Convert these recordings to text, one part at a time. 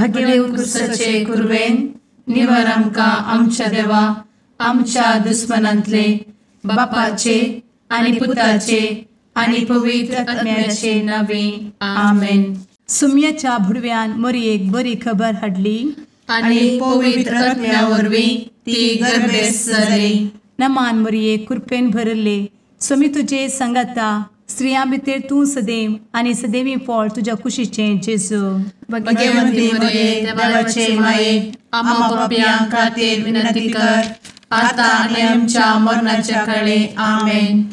भगेवन कुर्साचे कुर्वेन निवार आमकां आमच्या देवा आमच्या दुस्मनांतले बापाचे आनी पुताचे आनी पवित्र आत्म्याचे नावे आमेन. सुम्याच्या भुडव्यान मरयेक बरी खबर हाडली आनी पवित्र आत्म्या वरवीं ती गर्भेस जाली. नमान मरयेक कृपेन भरले सुमी तुजे संगता स्त्रियां भितर तूं सदैव आनी सदैवी फळ तुज्या कुशीचें जेजू. भगवंती मरिये देवाचे माये आम्हा पाप्यां खातीर विनंती कर आता आनी आमच्या मरणाच्या काळी आमेन.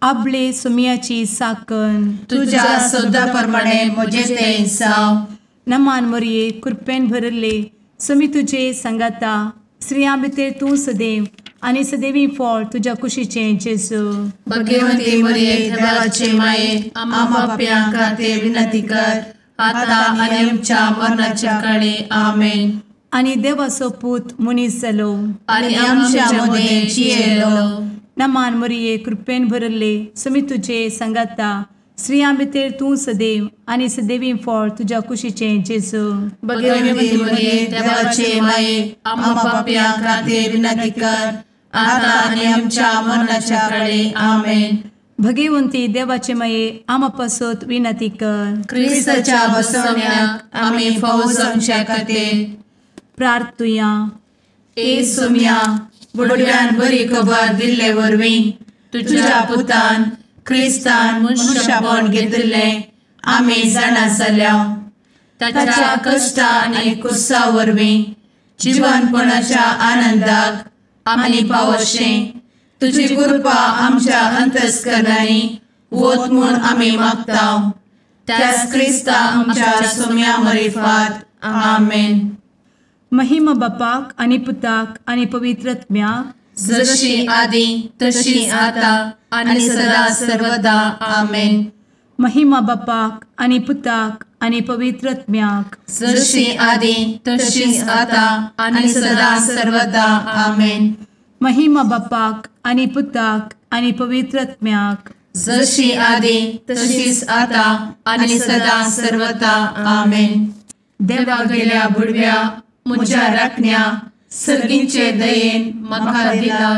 आपले सुमयाची साकन तुझ्या सोदा प्रमाणे म्हजे तें जाव. नमान मरये कृपेन भरले सुमी तुजे संगता स्त्रियां भितर तूं सदैव आनी सदैवी फळ तुज्या कुशीचें जेजू. भगवंती मरिये देवाचे माये आम्हा पाप्यां खातीर विनंती कर आता आनी आमच्या मरणाच्या काळी आमेन. आनी देवाचो पूत मनीस जालो आनी आमच्या मदीं जियेलो. नमान मरये कृपेन भरले सुमी तुजे संगता स्त्रियां भितर तूं सदैव आनी सदैवी फळ तुज्या कुशीचें जेजू. भगवंती मरिये देवाचे माये आम्हा पाप्यां खातीर विनंती कर आता आनी आमच्या मरणाच्या काळी आमेन. भगवंती देवाचे माये आमा पासत विनंती कर. क्रिस्ताच्या बसवण्याक आमी फावो जावच्या खातीर प्रार्थुया. ए सुम्या बुडव्यान बरी खबर दिल्ले वरवीं तुज्या पुतान क्रिस्तान मनशापण घेतिल्लें आमी जाणा जाल्या. ताच्या कश्टा आनी कुर्सा वरवीं जिवनपणाच्या आनंदाक आमी पावशें तुजी कृपा आमच्या अंतस्करणांनी वत म्हूण आमी मागतांव. त्याच क्रिस्ता आमच्या सुम्या मरिफात आमेन. महिमा बापाक आनी पुताक आनी पवित्र आत्म्याक जशी आदी तशी आता आनी सदा सर्वदा आमेन. महिमा बापाक आनी पुताक आनी पवित्र आत्म्याक जशी आदी तशीच आता आनी सदा सर्वदा आमेन. महिमा बापाक आनी पुताक आनी पवित्र आत्म्याक जशी आदी तशीच आता आनी सदा सर्वदा आमेन. देवा गेल्या बुडव्या म्हज्या राखण्या सर्गींचे दयेन म्हाका दिला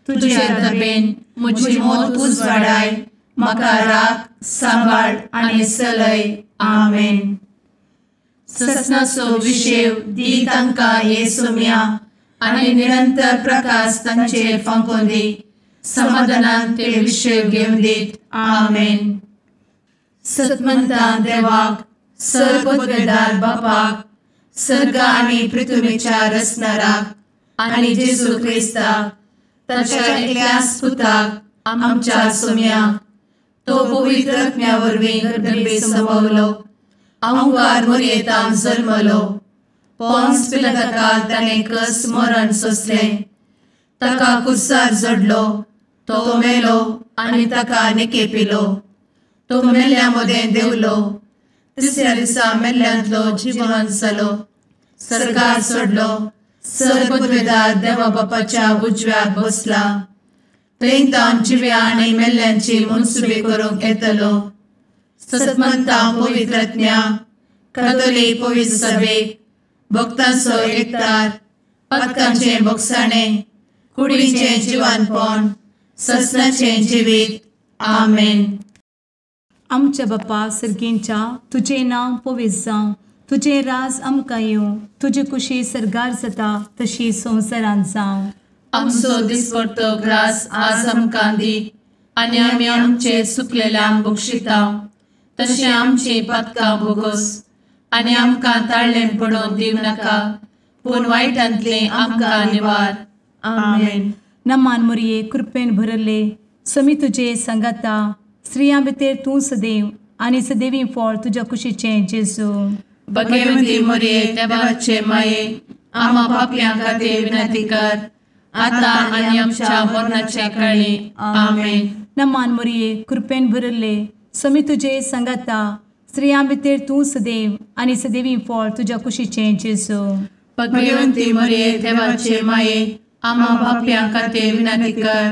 तुजे दबेन म्हजी मोत उजवाडाय म्हाका राख सांबाळ आनी चलय आमेन. ससनाचो विशेव दी तांकां हे सुम्या आनी निरंतर प्रकाश तांचेर फांकून दी. समाधानान ते विशेव घेवन दीत आमेन. सतमंता देवाक सर्वपदवेदार बापाक सर्ग आनी पृथ्वीच्या रचणाराक आनी जेजू क्रिस्ताक ताच्या एकल्याच पुताक आमच्या सुम्याक तो पवित्र आत्म्या वरवीं गर्भे संभवलो. अंगार मरयेंत जल्मलो. पोन्स पिलाताकाल ताणें कस मरण सोंसलें. ताका कुर्सार जडलो. तो मेलो आनी ताका निकेपिलो. तो मेल्ल्या मदें देंवलो. तिसऱ्या दिसा मेल्ल्यांतलो जिवंत जालो. सर्गार चडलो. सर्वपदवेदार देवा बापाच्या उजव्याक बसला. थंय तान जिव्या आनी मेल्ल्यांची मनसुबी करूंक येतलो. सतमंता पवित्र आत्म्या कातोलीक पवित्र सभेक भक्तांचो एकठार पातकांचें भोगसाणें कुडीचें जिवनपण ससनाचें जिवीत आमेन. आमच्या बापा सर्गींच्या तुजें नांव पवित्र जावं. तुजें राज आमकां येवं. तुजी कुशी सर्गार जाता तशी संवसारांत जावं. आमचो दिसपडटो ग्रास आज आमकां दी आनी आमी आमचे चुकलेल्यांक बक्षितांव. तशें आमची पातकां भोगोस आनी आमकां ताळ्ळें पडोवन दिव नाका पूण वायटांतलें आमकां निवार आमेन. नमान मरये कृपेन भरले समी तुजे संगता स्त्रियां भितर तूं सदैव आनी सदैवी फळ तुज्या कुशीचें जेजू. भगवंती मरिये देवाचे माये आम्हा पाप्यां खातीर विनंती कर आता आनी आमच्या मरणाच्या काळी आमेन. नमान मरये कृपेन भरले समी तुजे संगता स्त्रियां भितर तूं सदैव आनी सदैवी फळ तुज्या कुशीचें जेजू. भगवंती मरिये देवाचे माये आम्हा पाप्यां खातीर विनंती कर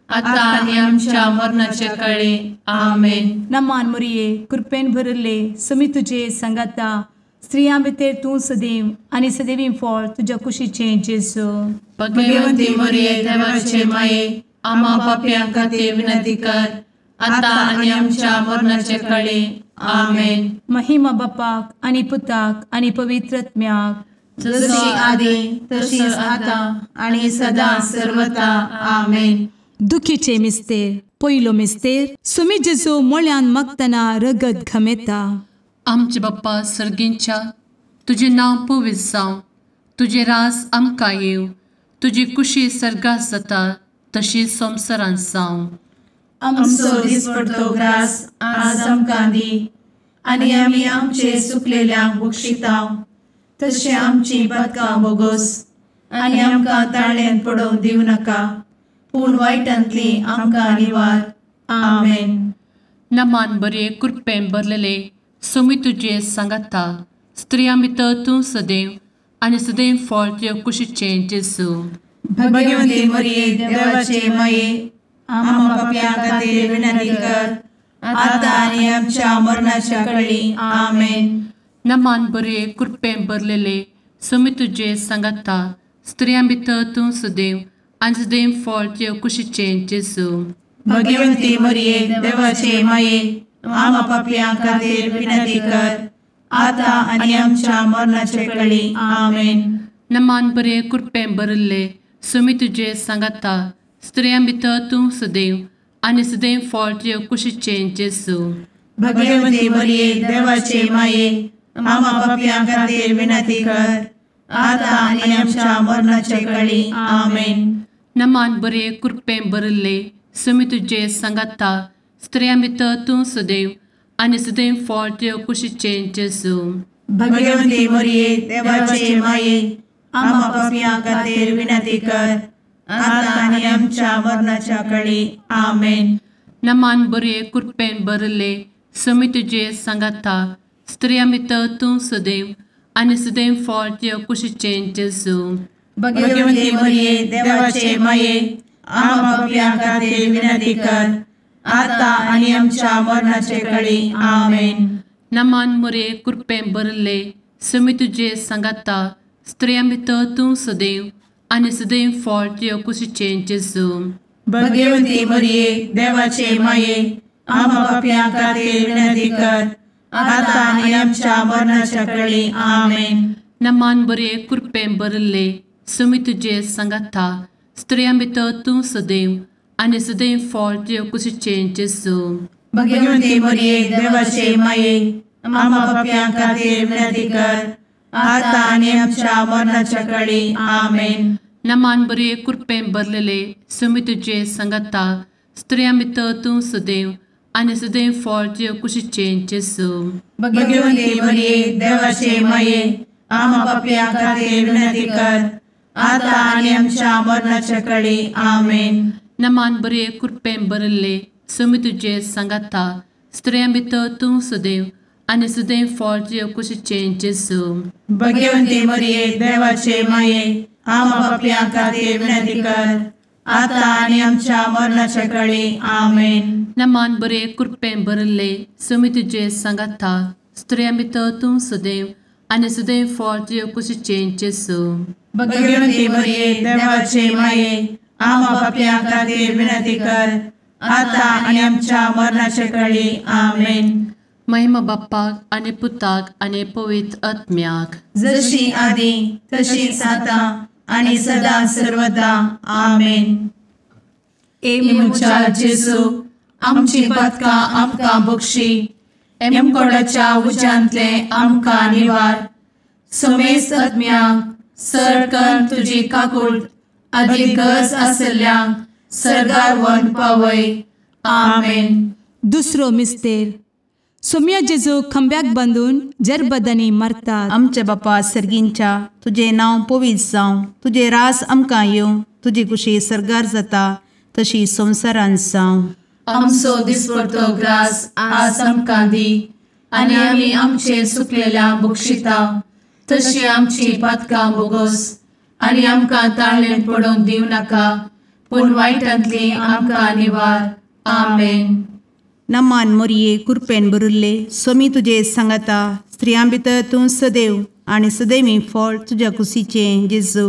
आता आनी आमच्या मरणाच्या काळी आमेन. नमान मरये कृपेन भरले समी तुजे संगता स्त्रियां भितर तूं सदैव आनी सदैवी फळ तुज्या कुशीचें जेजू. भगवंती मरिये देवाचे माये, आम्हा पाप्यां खातीर विनंती कर, आता आनी आमच्या मरणाचे काळी. आमेन. महिमा बापाक आनी पुताक आनी पवित्रत्म्याक, जशी आदी तशीच आता आणि सदा सर्वदा. आमेन. दुखीचे मिस्तेर. पयलो मिस्तेर. सुमी जेजू मोळ्यान मागतना रगत घामेता. आमचे बाप्पा सर्गींच्या, तुझे नांव पवित्र जावं, तुझे रास आमकां येव, तुजी कुशी सर्गात जाता तशी संवसारांत जावं. आमचो दिसपडटो ग्रास आज आमकां दी, आनी आमी आमचे सुकलेल्यांक बक्षितांव, तशें आमची पातकां बोगोस आनी आमकां ताळ्यान पडोवंक दिवं नाका, पूण वायटांतली आमकां निवार. आमेन. नमान बरे कृपेन भरलेले सोमी तुजे सांगाता, स्त्रियां भितर तूं सदैव आनी सदैव फळ तुज्या कुशीचें जेजू. भगवंती मरिये देवाचे माये, आम्हा पाप्यां खातीर विनंती कर, आता आनी आमच्या मरणाच्या काळी. आमेन. नमान बरे कृपेन भरलेले सोमी तुजे सांगाता, स्त्रियां भितर तूं सदैव आनी सदैव फळ तुज्या कुशीचें जेजू. भगवंती मरिये देवाचे माये, आम्हा पाप्यां खातीर विनंती कर, आता आनी आमच्या मरणाचे काळी. आमेन. नमान बरे कृपेन भरले सोमी तुजे सांगाता, स्त्रियां भितर तूं सदैव आनी सदैव फळ तुज्या कुशीचें जेजू. भगवंती मरिये देवाचे माये, आम्हा पाप्यां खातीर विनंती कर, आता आनी आमच्या मरणाचे काळी. आमेन. नमान बरे कृपेन भरले सोमी तुजे सांगाता, स्त्रियां भितर तूं सदैव आनी सदैव फळ तुज्या कुशीचें जेजू. भगवंती मरिये देवाचे माये, आम्हा पाप्यां खातीर विनंती कर, आता आनी आमच्या मरणाच्या काळी. आमेन. नमान बरे कृपेन भरले सोमी तुजे सांगाता, स्त्रियां भितर तूं सदैव आनी सदैव फळ तुज्या कुशीचें जेजू. भगवंती मरिये देवाचे माये, आम्हा पाप्यां खातीर विनंती कर, आता आनी आमच्या मरणाचे काळी. आमेन. नमान बरे कृपेन भरले सोमी तुजे सांगाता, स्त्रियां भितर तूं सदैव आनी सदैव फळ तुज्या कुशीचें जेजू. भगवंती मरिये देवाचे माये, आम्हा पाप्यां खातीर विनंती कर, आता आनी आमच्या मरणाच्या काळी. आमेन. नमान बरे कृपेन भरले सोमी तुजे सांगाता, स्त्रियां भितर तूं सदैव आनी सदैव फळ तुज्या कुशीचें जेजू. भगवंती मरिये देवाचे माये, आम्हा पाप्यां खातीर विनंती कर, आता आनी आमच्या मरणाच्या काळी. आमेन. नमान बरे कृपेन भरलेले सोमी तुजे सांगाता, स्त्रियां भितर तूं सदैव आनी सदैव फळ तुज्या कुशीचें जेजू. भगवंती मरिये देवाचे माये, आम्हा पाप्यां खातीर विनंती कर, आता आनी आमच्या मरणाच्या काळी. आमेन. नमान बरे कृपेन भरले सोमी तुजे सांगाता, स्त्रियां भितर तूं सदैव आनी सदैव फळ तुज्या कुशीचें जेजू. भगवंती मरिये देवाचे माये, आम्हा पाप्यां खातीर विनंती कर, आता आनी आमच्या मरणाच्या काळी. आमेन. नमान बरे कृपेन भरले सोमी तुजे सांगाता, स्त्रियां भितर तूं सदैव आनी सदैव फळ तुज्या कुशीचें जेजू. भगवंती मरिये देवाचे माये, आम्हा पाप्यां खातीर विनंती कर, आता आनी आमच्या मरणाच्या काळी. आमेन. महिमा बाप्पाक आनी पुताक आनी पवित्र आत्म्याक, जशी आदी तशीच आता आनी सदा सर्वदा. आमेन. मुचा जेजू, आमची पातकां आमकां बक्षी, एमकोडाच्या उज्यांतले आमकां निवार. समेस्त आत्म्यांक सरकन तुजी काकूट, आदी गरज आसल्यांक सर्गार व्हरून पावय. आमेन. दुसरो मिस्तेर. सोम्या जेजू खंब्याक बांदून जरबदांनी मारतात. आमचे बापा सर्गींच्या, तुझे नांव पवित्र जावं, तुझे रास आमकां येवं, तुजी कुशी सर्गार जाता तशी संवसारांत जावं. आमचो दिसपडटो ग्रास आज आमकां दी, आनी आमी आमचे सुकलेल्यांक बक्षितांव, तशी आमची पातकां बोगोस आनी आमकां ताळ्यान पडोवंक दिवं नाका, पूण वायटांतली आमकां निवार. आमेन. नमान मरिये कृपेन भरुल्ले सोमी तुजे सांगाता, स्त्रियां भितर तूं सदैव आणि सदैवी फळ तुझ्या कुशीचें जेजू.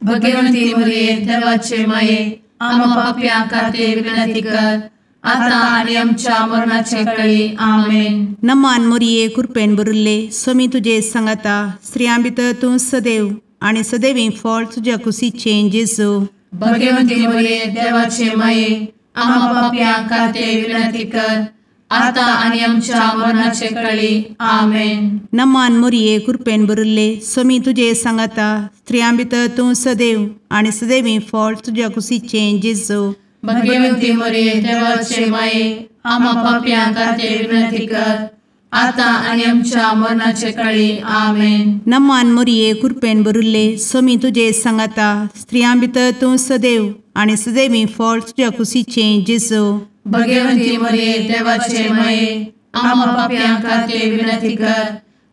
भगवंती मरिये देवाचे माये आम्हा पाप्यां खातीर विनंती कर आता आणि आमच्या मरणाचे काळी आमेन. नमान मोरये कृपेन भरिल्ले स्वामी तुजे सांगाता स्त्रियां भितर तूं सदैव आणि सदैवी फळ तुझ्या कुशीचें जेजू. भगवंती मरिये देवाचे माये आम्हा पाप्यां खातीर विनंती कर आता आणि आमच्या मरणाचे काळी आमेन. नमान मोरये कृपेन भरिल्ले स्वामी तुजे सांगाता स्त्रियां भितर तूं सदैव आणि सदैवी फळ तुझ्या कुशीचें जेजू. भगवंती मरिये देवाचे माये आम्हा पाप्यां खातीर विनंती कर आता आणि आमच्या मरणाचे काळी आमेन. नमान मोरये कृपेन भरिल्ले स्वामी तुजे सांगाता स्त्रियां भितर तूं सदैव आणि सदैवी फळ तुझ्या कुशीचें जेजू. भगवंती मरिये देवाचे माये आम्हा पाप्यां खातीर विनंती कर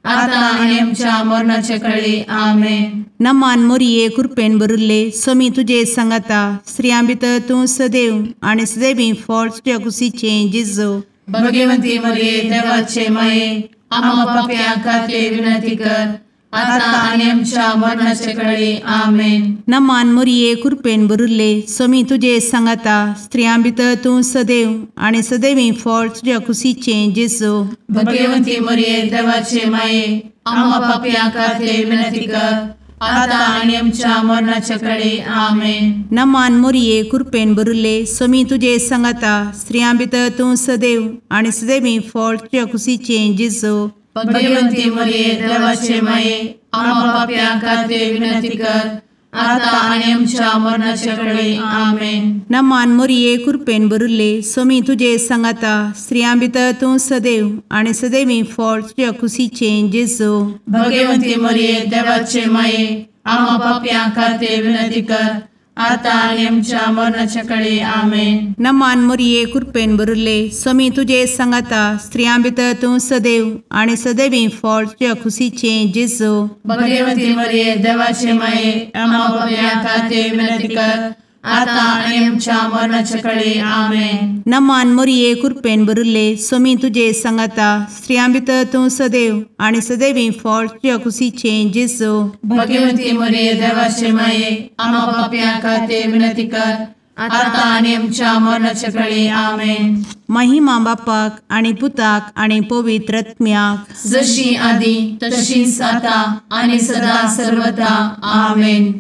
आता आणि आमच्या मरणाचे काळी आमेन. नमान मोरये कृपेन भरिल्ले स्वामी तुजे सांगाता स्त्रियां भितर तूं सदैव आणि सदैवी फळ तुझ्या कुशीचें जेजू. भगवंती मरिये देवाचे माये आम्हा पाप्यां खातीर विनंती कर आता आणि आमच्या मरणाचे काळी आमेन. नमान मोरये कृपेन भरिल्ले स्वामी तुजे सांगाता स्त्रियां भितर तूं सदैव आणि सदैवी फळ तुझ्या कुशीचें जेजू. भगवंती मरिये देवाचे माये आम्हा पाप्यां खातीर विनंती कर आता आणि आमच्या मरणाचे काळी आमेन. नमान मोरये कृपेन भरिल्ले स्वामी तुजे सांगाता स्त्रियां भितर तूं सदैव आणि सदैवी फळ तुझ्या कुशीचें जेजू. भगवंती मरिये देवाचे माये आम्हा पाप्यां खातीर विनंती कर आता आणि आमच्या मरणाचे काळी आमेन. नमान मोरये कृपेन भरिल्ले स्वामी तुजे सांगाता स्त्रियां भितर तूं सदैव आणि सदैवी फळ तुझ्या कुशीचें जेजू. भगवंती मरिये देवाचे माये आम्हा पाप्यां खातीर विनंती कर आता आणि आमच्या मरणाच्या काळी आमेन. नमान मोरये कृपेन भरिल्ले स्वामी तुजे सांगाता स्त्रियां भितर तूं सदैव आणि सदैवी फळ तुझ्या कुशीचें जेजू. भगवंती मरिये देवाचे माये आम्हा पाप्यां खातीर विनंती कर आता आणि आमच्या मरणाच्या काळी आमेन. नमान मोरये कृपेन भरिल्ले स्वामी तुजे सांगाता स्त्रियां भितर तूं सदैव आणि सदैवी फळ तुझ्या कुशीचें जेजू. भगवंती मरिये देवाचे माये आम्हा पाप्यां खातीर विनंती कर आता आणि आमच्या मरणाच्या काळी आमेन. महिमा बापाक आणि पुताक आणि पवित्र आत्म्याक जशी आधी तशीच आता आणि सदा सर्वदा आमेन.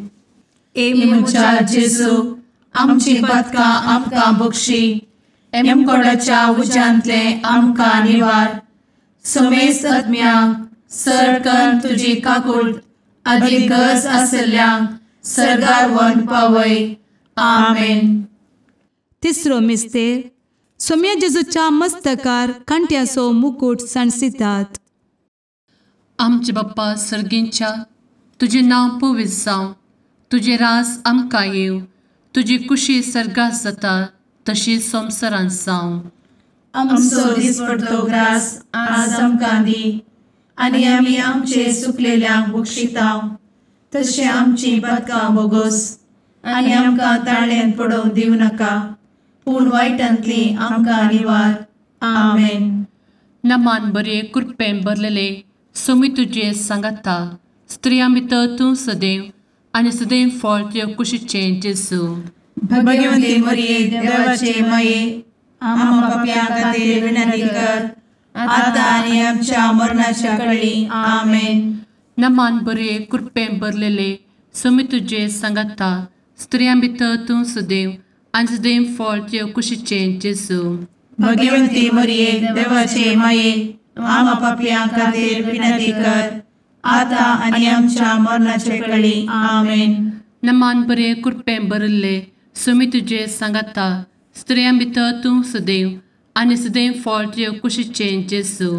एमच्या जेजू आमची पदकां आमकां बक्षी एमकोडाच्या उज्यांतले आमकां निवार. समेस्त आत्म्यांक सरकन तुजी काकूट अधिक गरज आसल्ल्यांक सरगार व्हरून पावय. आमेन. तिसरो मिस्तेर सोम्या जेजूच्या मस्तकार कांट्याचो मुकुट सणसितात. आमचे बाप्पा सर्गींच्या तुझे नांव पवित्र जावं तुझे रास आमकां येव तुजी कुशी सर्गास जाता तशी संवसारांत जावं. आमचो दिसपडटो ग्रास आज आमकां दी आनी आमी आमचे सुकलेल्यांक बक्षितांव तशें आमची पदकां बोगोस आनी आमकां ताळ्यान पडोवंक दिवं नाका पूण वायटांतली आमकां निवार. आमेन. नमान बरे कृपेन भरलेले सोमी तुजे सांगाता स्त्रियां भितर तूं सदैव आनी सदैव फळ तुज्या कुशीचें जेजू. भगवंती मरिये देवाचे माये आम्हा पाप्यां खातीर विनंती कर आता आनी आमच्या मरणाच्या काळी आमेन. नमान बरे कृपेन भरलेले सोमी तुजे सांगाता स्त्रियां भितर तूं सदैव आनी सदैव फळ तुज्या कुशीचें जेजू. भगवंती मरिये देवाचे माये आम्हा पाप्यां खातीर विनंती कर आता आनी आमच्या मरणाचे काळी आमेन. नमान बरे कृपेन भरले सोमी तुजे सांगाता स्त्रियां भितर तूं सदैव आनी सदैव फळ तुज्या कुशीचें जेजू.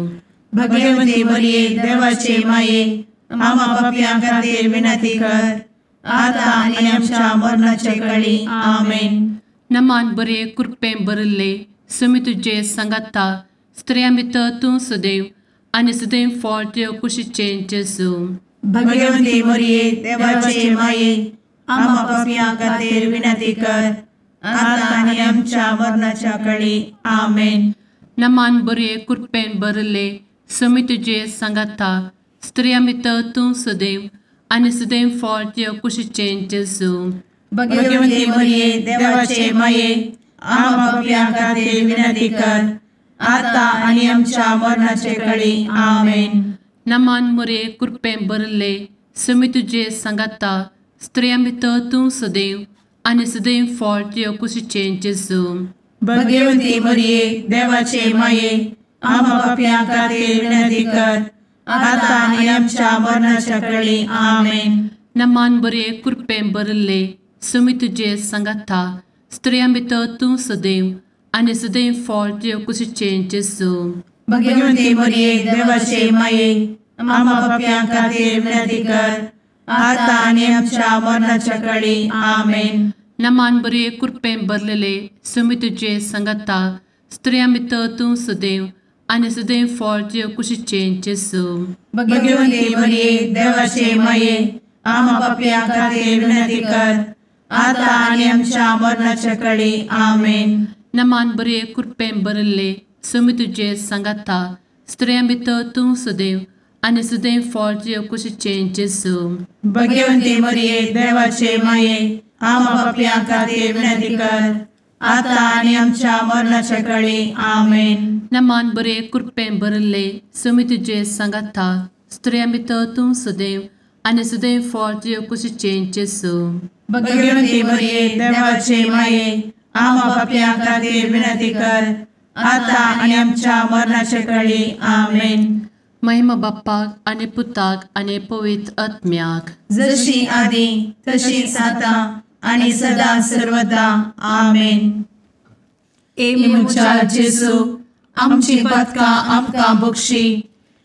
भगवंती मरिये देवाचे माये आम्हा पाप्यां खातीर विनंती कर आता आनी आमच्या मरणाचे काळी आमेन. नमान बरे कृपेन भरले सोमी तुजे सांगाता स्त्रियां भितर तूं सदैव आनी सदैव फळ तुज्या कुशीचें जेजू. भगवंती मरिये देवाचे माये आम्हा पाप्यां खातीर विनंती कर आता आनी आमच्या मरणाच्या काळी आमेन. नमान बरे कृपेन भरले सुमी तुझे सांगाता स्त्रियां भितर तूं सदैव आनी सदैव फळ तुझ्या कुशीचें जेजू. भगवंती मरिये देवाचे माये आम्हा पापियां खातीर विनंती कर आता आनी आमच्या मरणाचे काळी आमेन. नमान मोरे कृपें भरले सुमी तुझे सांगाता स्त्रियां भितर तूं सदैव आनी सदैव फळ तुझ्या कुशीचें जेजू. भगवंती मरिये देवाचे माये आम्हा पापियां खातीर विनंती कर आता आनी आमच्या मरणाच्या काळी आमेन. नमान बरे कृपें भरले सुमी तुझे सांगाता स्त्रियां भितर तूं सदैव आनी सदैव फळ तुझ्या कुशीचें जेजू. भगवंती मरिये देवाचे माये आम्हा पापियां खातीर विनंती कर आता आनी आमच्या मरणाच्या काळी आमेन. नमान बरे कृपें भरलेले सुमी तुझे सांगाता स्त्रियां भितर तूं सदैव आनी सदैव फळ तुझ्या कुशीचें जेजू. भगवंती मरिये देवाचे माये आम्हा पापियां खातीर विनंती कर आता आनी आमच्या मरणाच्या काळी आमेन. नमान बरे कृपें भरले सुमी तुझे सांगाता स्त्रियां भितर तूं सदैव आनी सदैव फळ तुझ्या कुशीचें जेजू. भगवंती मरिये देवाचे माये आम्हा पापियां खातीर विनंती कर आता आनी आमच्या मरणाच्या काळी आमेन. नमान बरे कृपें भरले सुमी तुझे सांगाता स्त्रियां भितर तूं सदैव आनी सदैव फळ तुझ्या कुशीचें जेजू. भगवंती मरिये देवाचे माये आम्हा पापियां खातीर विनंती कर आता आनी आमच्या मरणाच्या काळी आमेन. महिमा बाप्पाक आनी पुताक आनी पवित्र आत्म्याक जशी आदी तशीच आता आनी सदा सर्वदा आमेन. मुचा जेजू आमची पदकां आमकां बक्षी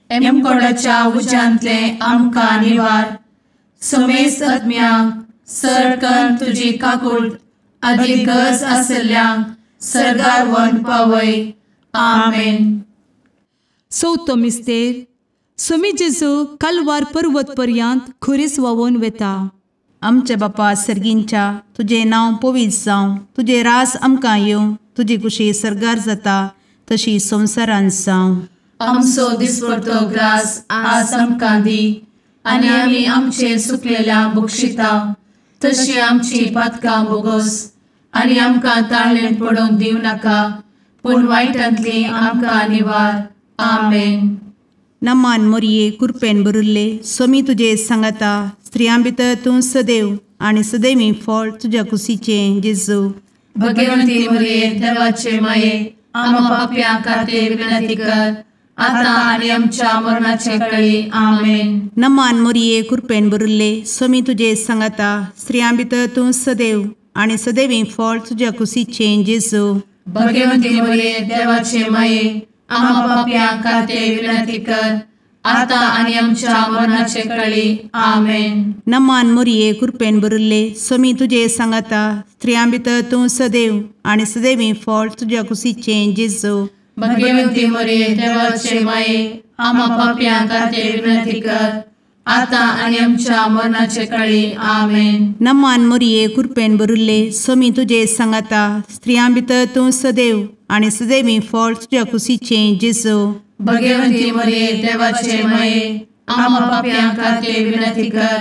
एमकोडाच्या उज्यांतले आमकां निवार. समेस्त आत्म्यांक सरकन तुजी काकूट अधिक गरज आसल्यांक सरगार व्हरून पावय. आमेन. चवथो मिस्तेर सुमी जेजू कलवार पर्वत पर्यंत खुरीस व्हांवून वेता. आमचे बापा सर्गींच्या तुझे नांव पवित्र जावं, तुझे रास आमकां येवं, तुजी कुशी सरगार जाता तशी संवसारांत जावं. आमचो दिसपडटो ग्रास आज आमकां दी आनी आमी आमचे सुकलेल्यांक बक्षिता तशी आमची पातकां बोगोस आनी आमकां ताळ्ळेन पडोवंक दिवं नाका पूण वायटांतली आमकां निवार. आमेन. नमान मोरये कृपेन भरिल्ले सोमी तुजे सांगाता स्त्रियां भितर तूं सदैव आनी सदैवी फळ तुज्या कुशीचें जेजू. भगवंती मरिये देवाचे माये आम्हा पाप्यां खातीर विनंती कर आता आनी आमच्या मरणाचे काळी. आमेन. नमान मोरये कृपेन भरिल्ले सोमी तुजे सांगाता स्त्रियां भितर तूं सदैव आनी सदैवी फळ तुज्या कुशीचें जेजू. भगवंती मरिये देवाचे माये आम्हा पाप्यां खातीर विनंती कर आता आनी आमच्या मरणाचे काळी. आमेन. नमान मोरये कृपेन भरिल्ले सोमी तुजे सांगाता स्त्रियां भितर तूं सदैव आनी सदैवी फळ तुज्या कुशीचें जेजू. भगवंती मरिये देवाचे माये आम्हा पाप्यां खातीर विनंती कर आता आनी आमच्या मरणाचे काळी. आमेन. नमान मोरये कृपेन भरिल्ले सोमी तुजे सांगाता स्त्रियां भितर तूं सदैव आनी सदैवी फळ तुज्या कुशीचें जेजू. भगवंती मरिये देवाचे माये आम्हा पाप्यां खातीर विनंती कर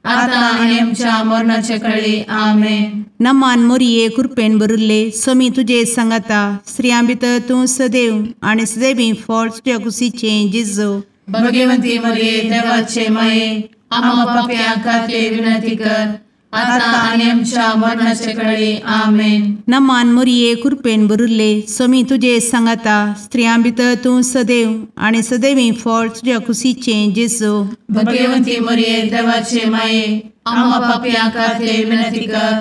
आता आनी आमच्या मरणाचे काळी. आमेन. नमान मोरये कृपेन भरिल्ले सोमी तुजे सांगाता स्त्रियां भितर तूं सदैव आनी सदैवी फळ तुज्या कुशीचें जेजू. भगवंती मरिये देवाचे माये आम्हा पाप्यां खातीर विनंती कर आता आनी आमच्या मरणाचे काळी. आमेन. नमान मोरये कृपेन भरिल्ले सोमी तुजे सांगाता स्त्रियां भितर तूं सदैव आनी सदैवी फळ तुज्या कुशीचें जेजू. भगवंती मरिये देवाचे माये आम्हा पाप्यां खातीर विनंती कर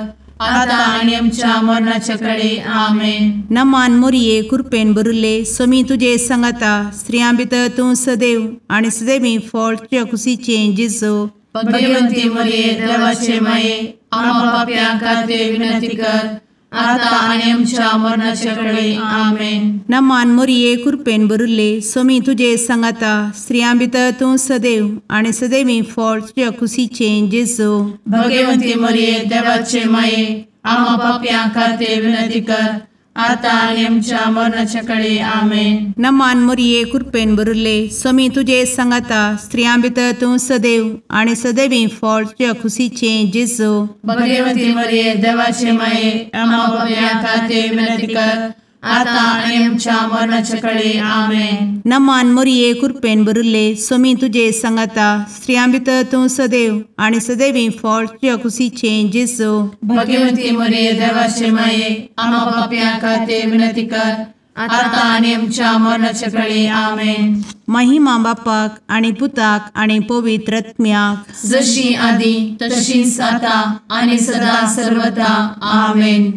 आता आनी आमच्या मरणाचे काळी. आमेन. नमान मोरये कृपेन भरिल्ले सोमी तुजे सांगाता स्त्रियां भितर तूं सदैव आनी सदैवी फळ तुज्या कुशीचें जेजू. भगवंती मरिये देवाचे माये आम्हा पाप्यां खातीर विनंती कर आता आनी आमच्या मरणाचे काळी. आमेन. नमान मोरये कृपेन भरिल्ले सोमी तुजे सांगाता स्त्रियां भितर तूं सदैव आनी सदैवी फळ तुज्या कुशीचें जेजू. भगवंती मरिये देवाचे माये आम्हा पाप्यां खातीर विनंती कर आता आणि आमच्या मरणाच्या काळी आमेन. नमान मोरये कृपेन बरुले स्वामी तुझे सांगाता स्त्रियां भितर तूं सदैव आणि सदैवी फळ तुझ्या खुशीचे जेजू. भगवती मरिये देवाचे माये आम्हा पापियां खातीर विनंती कर, आता आणि आमच्या मरणाच्या काळी आमेन. नमान मोरये कृपेन बरुले स्वामी तुझे सांगाता स्त्रियां भितर तूं सदैव आणि सदैवी फळ तुझ्या खुशीचे जेजू. भगवती मरिये देवाचे माये आम्हा पापियां खातीर विनंती कर, आता आणि आमच्या मरणाच्या काळी आमेन. महिमा बापाक आणि पुताक आणि पवित्र आत्म्याक, जशी आधी तशीच आता आणि सदा सर्वदा आमेन.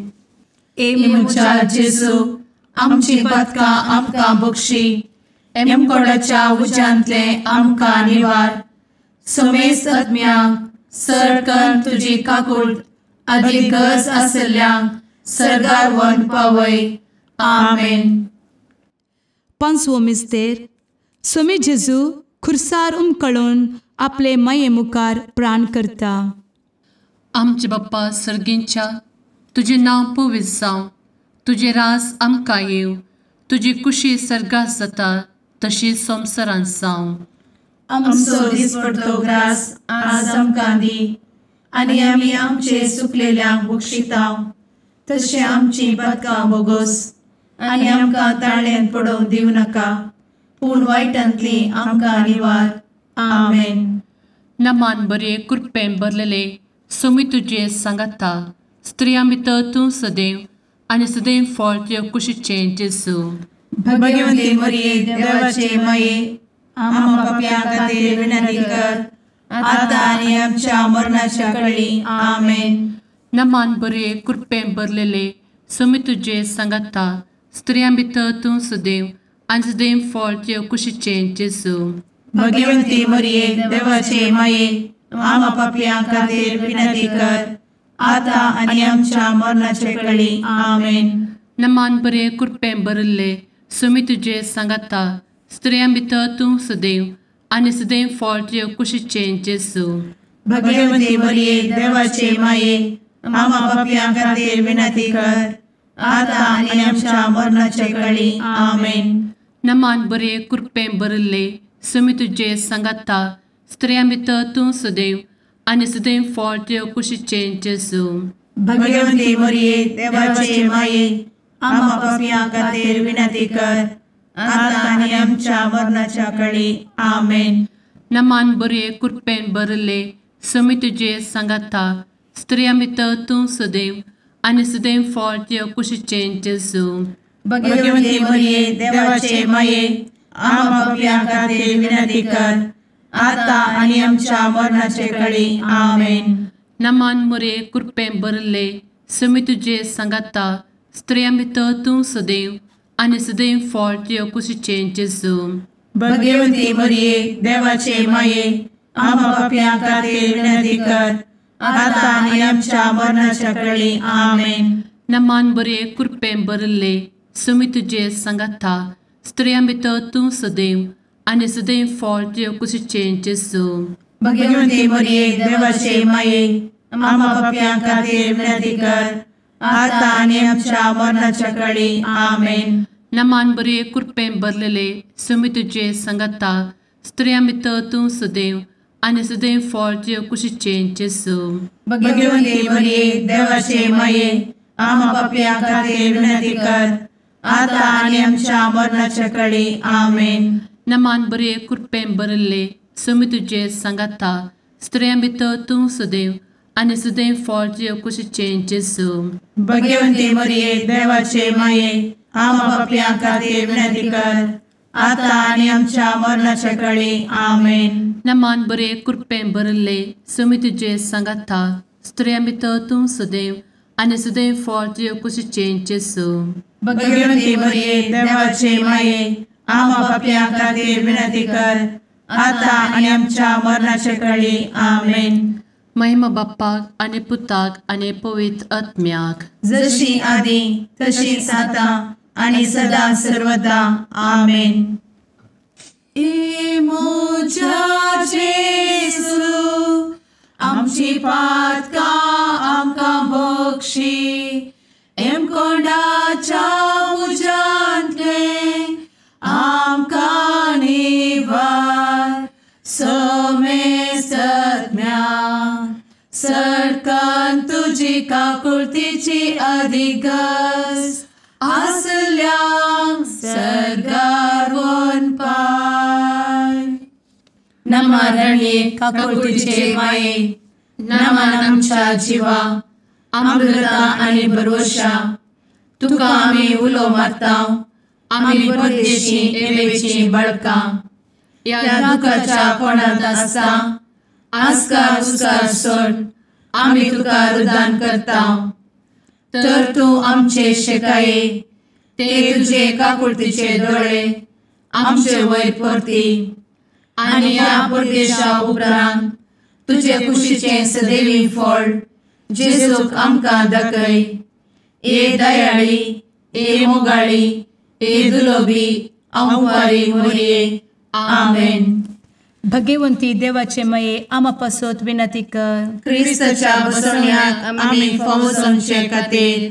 ए मुचा जेजू आमची पदकां आमकां बक्षी, एमकोडाच्या उज्यांतले आमकां निवार. समेस्त आत्म्यांक सरकन तुजी काकूट अधिक गरज आसल्ल्यांक सरगार व्हरून पावय. आमेन. पांचवो मिस्तेर. स्वामी जेजू खुर्सार उमकळून आपले माये मुखार प्राण करता. आमचे बाप्पा सर्गींच्या तुझे नांव पवित्र जावं, तुझे राज आमकां येव, तुजी कुशी सर्गात जाता तशी संवसारांत जावं. आमचो दिसपडटो ग्रास आज आमकां दी, आनी आमी आमचे सुकलेल्यांक बक्षितांव. तशें आमची पदकां बोगोस आनी आमकां ताळ्यान पडोवंक दिवं नाका, पूण वायटांतली आमकां निवार. आमेन. नमान बरे कृपेन भरलेले स्वामी तुझे सांगाता स्त्रियां भितर तूं सदैव आणि सदैव फळ तुझ्या कुशीचे जेजू. भगवती मरिये देवाचे माये आम्हा पापियां खातीर विनंती कर, आता आनी आमच्या मरणाच्या काळी आमेन. नमान बरे कृपेन भरलेले स्वामी तुझे सांगाता स्त्रियां भितर तूं सदैव आणि सदैव फळ तुझ्या कुशीचे जेजू. भगवती मरिये देवाचे माये आम्हा पापियां खातीर विनंती कर, आता आनी आमच्या मरणाच्या काळी आमेन. नमान बरे कृपेन भरले स्वामी तुझे सांगाता स्त्रियां भितर तूं सदैव आणि सदैव फळ तुझ्या कुशीचे जेजू. भगवती मरिये देवाचे माये आम्हा पापियां खातीर विनंती कर, आता आनी आमच्या मरणाच्या काळी आमेन. नमान बरे कृपेन भरले स्वामी तुझे सांगाता स्त्रियां भितर तूं सदैव आणि सदैव फळ तुझ्या कुशीचे जेजू. भगवती मरिये देवाचे माये आम्हा पापियां खातीर विनंती कर, आता आनी आमच्या मरणाच्या काळी आमेन. नमान बरे कृपेन भरले स्वामी तुझे सांगाता स्त्रियां भितर तूं सदैव आणि सदैव फळ तुझ्या कुशीचे जेजू. भगवती मरिये देवाचे माये आम्हा पापियां खातीर विनंती कर, आता आनी आमच्या मरणाच्या काळी आमेन. नमान बरे कृपेन भरले स्वामी तुझे सांगाता स्त्रियां भितर तूं सदैव आणि सदैव फळ तुझ्या कुशीचे जेजू. भगवती मरिये देवाचे माये आम्हा पापियां खातीर विनंती कर, आता आनी आमच्या मरणाच्या काळी आमेन. नमान बरे कृपेन भरले स्वामी तुझे सांगाता स्त्रियां भितर तूं सदैव आणि सदैव फळ तुझ्या कुशीचे जेजू. भगवती मरिये देवाचे माये आम्हा पापियां खातीर विनंती कर, आता आनी आमच्या मरणाच्या काळी आमेन. नमान बरे कृपेन भरलेले स्वामी तुझे सांगाता स्त्रियां भितर तूं सदैव आणि सदैव फळ तुझ्या कुशीचे जेजू. भगवती मरिये देवाचे माये आम्हा पापियां खातीर विनंती कर, आता आनी आमच्या मरणाच्या काळी आमेन. नमान बरे कृपेन भरले स्वामी तुझे सांगाता स्त्रियां भितर तूं सदैव आणि सदैव फळ तुझ्या कुशीचे जेजू. भगवती मरिये देवाचे माये आम्हा पापियां खातीर विनंती कर, आता आनी आमच्या मरणाच्या काळी आमेन. नमान बरे कृपेन भरले स्वामी तुझे सांगाता स्त्रियां भितर तूं सदैव आणि सदैव फळ तुझ्या कुशीचे जेजू. भगवती मरिये देवाचे माये आम्हा पापियां खातीर विनंती कर, आता आनी आमच्या मरणाच्या काळी आमेन. महिमा बाप्पाक आणि पुताक आणि पवित्र आत्म्याक, जशी आधी तशीच आता आणि सदा सर्वदा आमेन. ए मोजा जेसू आमची पातकां आमकां बक्षी, एम कोंडाच्या तुजी काकुळतीची अधिगस आसल्या सरगार वन पाय. नमारणे काकुळतीचे माये नमान आमच्या जिवा अमृता आणि भरोशा तुका आम्ही उलो मारता. आम्ही परदेशी एवेची बळका या दुखाच्या कोणात असता आस्कार उस्कार सोड आम्ही तुका रुदान करता. तर तू आमचे शेकाये ते तुझे काकुळतीचे डोळे आमचे वयर परती आणि या परदेशा उपरांत तुझे कुशीचे सदैवी फळ जेजूक आमकां दाखय. ए दयाळी ए मोगाळी ए दुलोबी अंवारी मोरये. आमेन. भगवंती देवाचे मये आमापासोत विनंती कर. क्रिस्ताच्या बसवण्याक आम्ही फावो समचे खातीर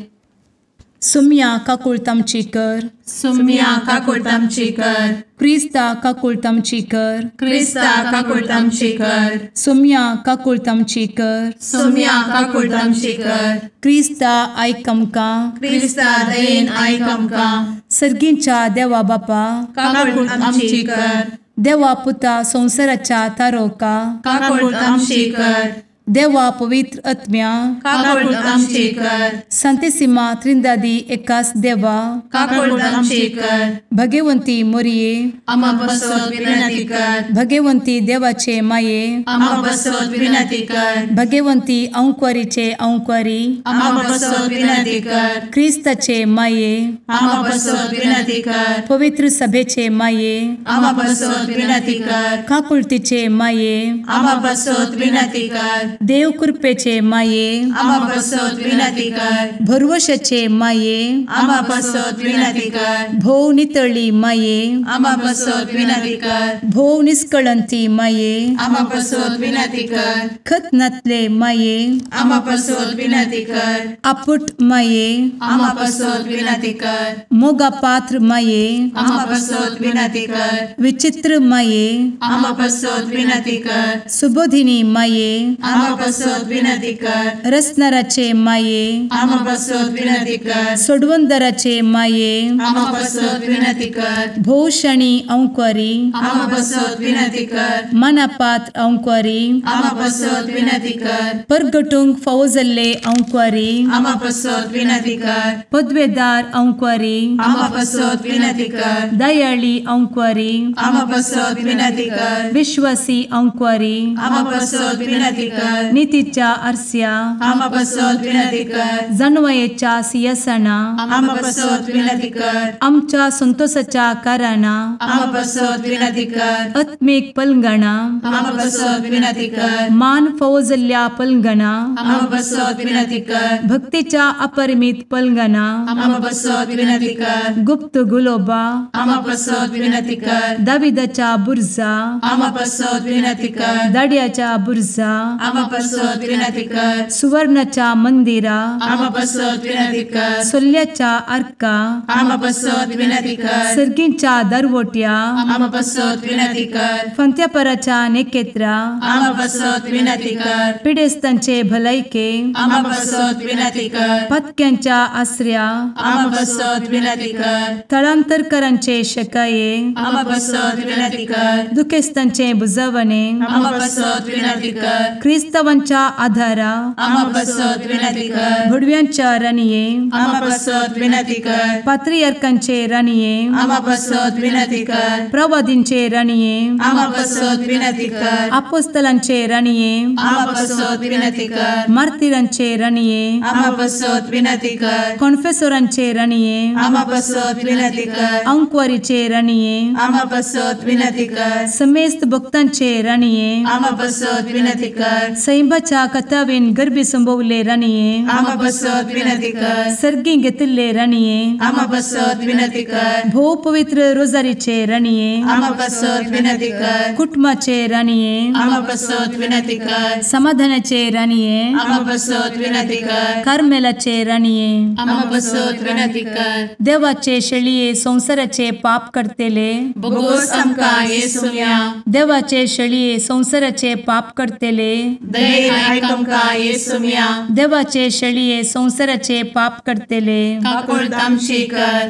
सुम्या काकुळतामची कर. सुम्या काकुळतामची कर. क्रिस्ता काकुळतामची कर. क्रिस्ता काकुळतामची कर. सुम्या काकुळतामची कर. सुम्या काकुळतामची कर. क्रिस्ता आयक आमकां. क्रिस्ता दयेन आयक आमकां. सर्गींच्या देवा बापा काकुळतामची कर. देवा पुता संसाराच्या तारोका काकुळतामची कर. देवा पवित्र आत्म्या काकुळतामची कर. सांतेसिमा त्रिंदादी एकाच देवा काकुळतामची कर. भगवंती मोरये आम्हा बसवत विनंती कर. भगवंती देवाचे माये आम्हा बसवत विनंती कर. भगवंती अंक्वारीचे अंक्वारी आम्हा बसवत विनंती कर. ख्रिस्ताचे माये आम्हा बसवत विनंती कर. पवित्र सभेचे माये आम्हा बसवत विनंती कर. काकुळतीचे माये आम्हा बसवत विनंती कर. देव कृपेचे माये आम्हा बसवत विनंती कर. भरवशाचे माये आम्हा बसवत विनंती कर. भोव नितळी माये आम्हा बसवत विनंती कर. भोव निष्कळंती माये आम्हा बसवत विनंती कर. खतनातले माये आम्हा बसवत विनंती कर. आपुट माये आम्हा बसवत विनंती कर. मोगा पात्र माये आम्हा बसवत विनंती कर. विचित्र माये आम्हा बसवत विनंती कर. सुबोधिनी माये आम्हा बसवत विनंती कर. रसनाराचे माये आम्हा बसवत विनंती कर. सोडवंदराचे माये आम्हा बसवत विनंती कर. भोषणी अंक्वारी आम्हा बसवत विनंती कर. मनापात्र अंक्वारी आम्हा बसवत विनंती कर. परगटूंक फौजल्ले अंक्वारी आम्हा बसवत विनंती कर. पदवेदार अंक्वारी आम्हा बसवत विनंती कर. दयाळी अंक्वारी आम्हा बसवत विनंती कर. विश्वासी अंक्वारी आम्हा बसवत विनंती कर. नीतीच्या आरस्या आम्हा बसवत विनंती कर. जणवयेच्या सिंहासना आम्हा बसवत विनंती कर. आमच्या संतोषाच्या कारणा आम्हा बसवत विनंती कर. आत्मिक पलंगणा आम्हा बसवत विनंती कर. मान फौजल्ल्या पलंगणा आम्हा बसवत विनंती कर. भक्तीच्या अपरिमित पलंगणा आम्हा बसवत विनंती कर. गुप्त गुलोबा आम्हा बसवत विनंती कर. दाविदाच्या बुरजा आम्हा बसवत विनंती कर. दाड्याच्या बुरजा आम्हा बसवत विनंती कर. सुवर्णाच्या मंदिरा आम्हा बसवत विनंती कर. सोल्याच्या अर्का आम्हा बसवत विनंती कर. सर्गींच्या दरवोट्या आम्हा बसवत विनंती कर. फंत्यापराच्या नेकेत्रा आम्हा बसवत विनंती कर. पिडेस्तांचे भलायके आम्हा बसवत विनंती कर. पथक्यांच्या आश्रया आम्हा बसवत विनंती कर. स्थळांतरकरांचे शकाये आम्हा बसवत विनंती कर. दुखेस्तांचे बुजावणे आम्हा बसवत विनंती कर. ख्रिस्तवांच्या आधारा आम्हा बसवत विनंती कर. भडव्यांच्या राणीये आम्हा बसवत विनंती कर. पात्रियार्कांचे राणीये आम्हा बसवत विनंती कर. प्रवादींचे राणीये आम्हा बसवत विनंती कर. अपोस्तलांचे राणीये आम्हा बसवत विनंती कर. मार्तिरांचे राणीये आम्हा बसवत विनंती कर. कॉन्फेसोरांचे राणीये आम्हा बसवत विनंती कर. अंक्वारीचे राणीये आम्हा बसवत विनंती कर. समेस्त भक्तांचे राणीये आम्हा बसवत विनंती कर. सैंबाच्या कथावेन गर्भी संभवले राणीये आम्हा बसवत विनंती कर. सर्गी घेतले राणीये आम्हा बसवत विनंती कर. भो पवित्र रोजारीचे राणीये आम्हा बसवत विनंती कर. कुटुंबाचे राणीये आम्हा बसवत विनंती कर. समाधानाचे राणीये आम्हा बसवत विनंती कर. कार्मेलाचे राणीये आम्हा बसवत विनंती कर. देवाचे शेळीये संसाराचे पाप करतेले बघोस आमकां येसूया. देवाचे शेळीये संसाराचे पाप करतेले दये आयक आमकां येसू मिया देवाचे शेळये संवसाराचे पाप करतेले काकूळ आमची कर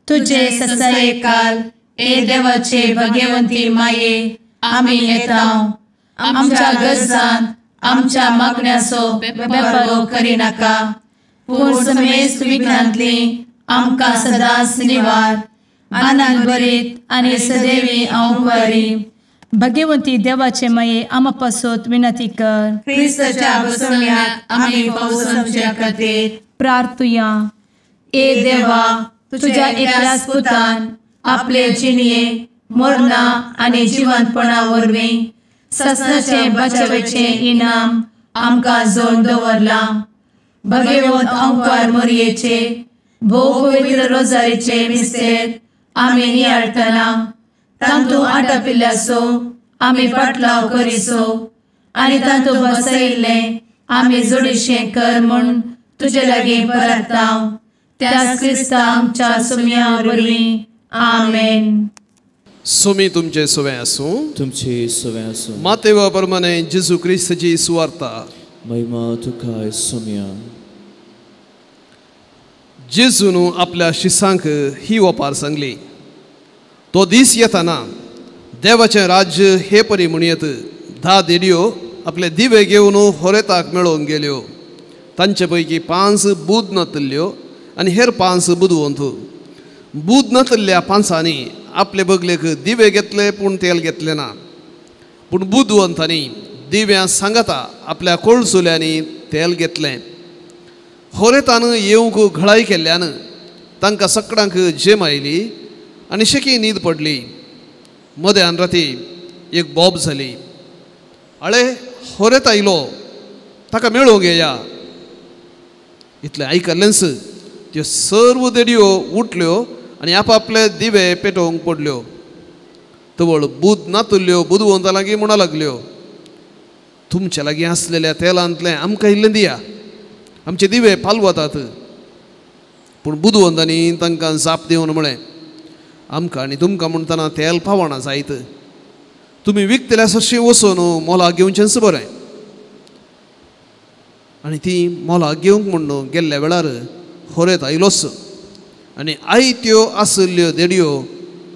तुझे ससाये काल ए देवाचे भगवंती माये आमी येता आमच्या गरजांत आमच्या मागण्याचो बेपारो करी नाका पूण समेस्त विघ्नांतली आमकां सदांच निवार आनंद बरीत आनी सदैवी आंवकारी भगवंती देवाचे माये आमा पासत विनंती कर क्रिस्ताच्या बसवण्यात आमी पावस आमच्या खातीर प्रार्थुया ए देवा तुझ्या एकल्याच पुतान आपले जिणये मरणा आनी जिवंतपणा वरवीं ससनाचे बचावेचे इनाम आमकां जोड दवरला भगवंत आंवकार मोरयेचे भोव पवित्र रोजारीचे मिस्तेर आमी नियाळटना तांतू आटापिल्ल्याचो आमी पाटलाव करिसो आनी तांतू बसयिल्ले आमी जोडीशें कर म्हूण तुजे लागीं परतांव त्याच क्रिस्ता आमच्या सुम्या वरवीं आमेन. सोमी तुमचे सुवें आसूं. तुमचे सुवें आसूं. मातेवा प्रमाणे जेजू क्रिस्ताची सुवार्ता. महिमा तुका सोम्या. जेजून आपल्या शिसांक ही ओपार सांगली. तो दीस येताना देवाचें राज्य हे परी म्हणयत 10 देडयो आपले दिवे घेवन होरेताक मेळोवंक गेल्यो. तांचे पैकी 5 बूद नातल्ल्यो आनी हेर 5 बुदवंत. बूद नातल्ल्या 5 आपले बगलेक दिवे घेतले पूण तेल घेतले ना. पूण बुदवंतांनी दिव्यां सांगता आपल्या कोळसुल्यांनी तेल घेतलें. होरेतान येवंक घळाई केल्ल्यान तांकां सकाळांक जेम आयली आनी शेकी न्हीद पडली. मध्यान राती एक बोब जाली. आळे होरेत आयलो ताका मेळोवंक येया. इतलें आयकल्लेंच त्यो सर्व देडयो उठल्यो आनी आपआपले दिवे पेटोवंक पडल्यो. तवळ बूद नातुल्ल्यो बुदवंतां लागीं म्हणूं लागल्यो, तुमच्या लागीं आसलेल्या तेलांतलें आमकां इल्लें दिया, आमचे दिवे पालवतात. पूण बुदवंतांनी तांकां जाप दिवन म्हळें, आमकां आनी तुमकां म्हणटना तेल पावना जायत. तुमी विकतल्या सशी वचून मोलाक घेवचेंच बरें. आनी ती मोलाक घेवंक म्हूण गेल्ल्या वेळार होरेत आयलोच आनी आयत्यो आसल्ल्यो देडयो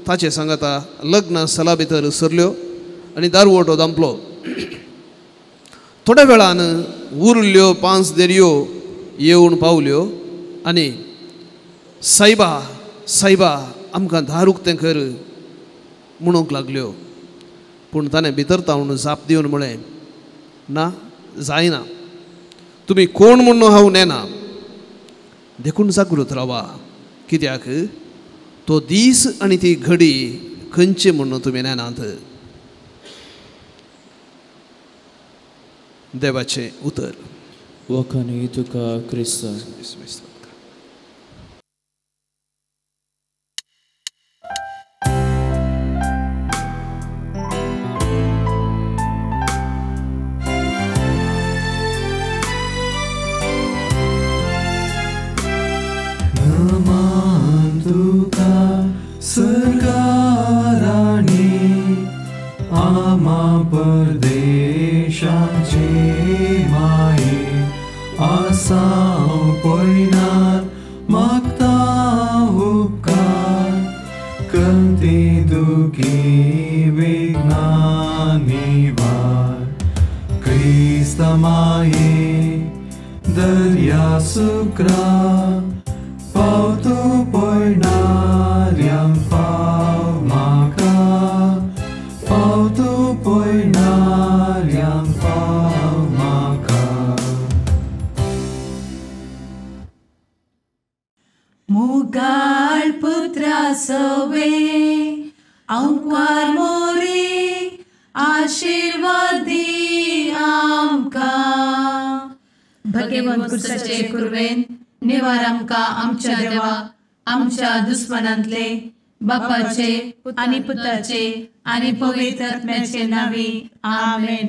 ताचे सांगता लग्न स्थला भितर सरल्यो आनी दारवटो दांपलो. थोड्या वेळान उरल्ल्यो 5 देडयो येवन पावल्यो आनी सायबा सायबा आमकां दार उक्तें कर म्हणूंक लागल्यो. पूण ताणें भितर तावन जाप दिवन म्हळें, ना जायना, तुमी कोण म्हूण हांव नेना. देखून जागृत रावा, कित्याक तो दीस आनी ती घडी खंयची म्हूण तुमी नेनात. देवाचें उतर. वखणी तुका क्रिस्त. सरकाराने आमा परदेशाचे माये आसां पयनात मागता उपकार कंते दुखी विघ्नांनी वार क्रिस्त माये दर्या सुक्रा पावतो पयणाऱ्यांक पाव म्हाका पावतो पयणाऱ्यांक पाव म्हाका. मुगाळ पुत्रा सवे आंकवार मोरी आशीर्वाद दी आमकां. भगवंत कुर्साचे कुरवेन निवार आमकां आमच्या देवा आमच्या दुस्मनांतले बापाचे आनी पुताचे आनी पवित्र आत्म्याचे नांवी. आमेन.